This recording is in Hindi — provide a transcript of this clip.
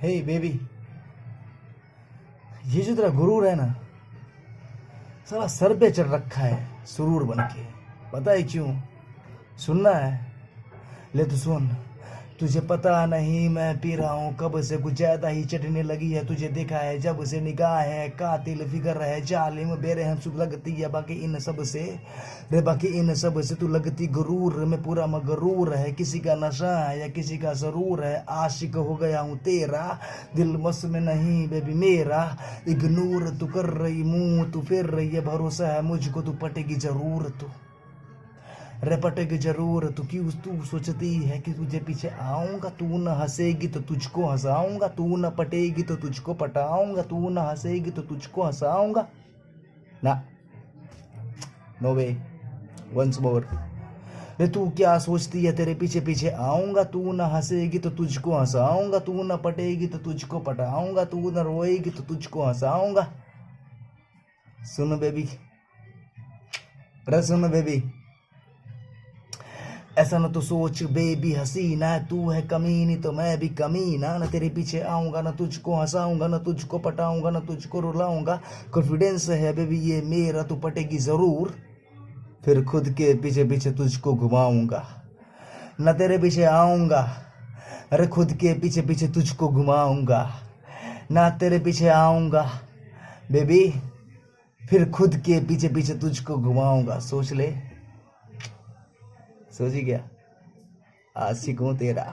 हे बेबी, ये जो तेरा गुरूर है ना, साला सर पे चढ़ रखा है सुरूर बन के। पता है क्यों? सुनना है? ले तो सुन। तुझे पता नहीं मैं पी रहा हूँ कब से, कुछ ज्यादा ही चटने लगी है। तुझे देखा है जब से, निगाह है कातिल, फिगर है जालिम, बेरहम सुध लगती है बाकी इन सब से रे, बाकी इन सब से तू लगती गुरूर में पूरा मगरूर है। किसी का नशा है या किसी का जरूर है, आशिक हो गया हूँ तेरा, दिल मस में नहीं बेबी मेरा। इग्नोर तू कर रही, मुंह तू फिर रही है, भरोसा है मुझको तू पटेगी जरूर। तू रपटेगी जरूर। तू क्यों तू सोचती है कि तुझे पीछे आऊंगा? तू न हंसेगी तो तुझको हंसाऊंगा, तू न पटेगी तो तुझको पटाऊंगा, तू न हंसेगी तो तुझको हंसाऊंगा ना। नो वे, वंस मोर। रे तू क्या सोचती है तेरे पीछे पीछे आऊंगा? तू न हंसेगी तो तुझको हंसाऊंगा, तू न पटेगी तो तुझको पटाऊंगा, तू न रोएगी तो तुझको हंसाऊंगा। सुन बेबी, रे सुन बेबी, ऐसा न तो सोच बेबी हसीना, तू है कमीनी तो मैं भी कमीना। न तेरे पीछे आऊंगा, न तुझको हंसाऊंगा, न तुझको पटाऊंगा, न तुझको रुलाऊंगा। कॉन्फिडेंस है बेबी ये मेरा, तू पटेगी जरूर, फिर खुद के पीछे पीछे तुझको घुमाऊंगा। न तेरे पीछे आऊंगा, अरे खुद के पीछे पीछे तुझको घुमाऊंगा। ना तेरे पीछे आऊंगा बेबी, फिर खुद के पीछे पीछे तुझको घुमाऊंगा। सोच ले, सोची क्या? आशिक हूं तेरा।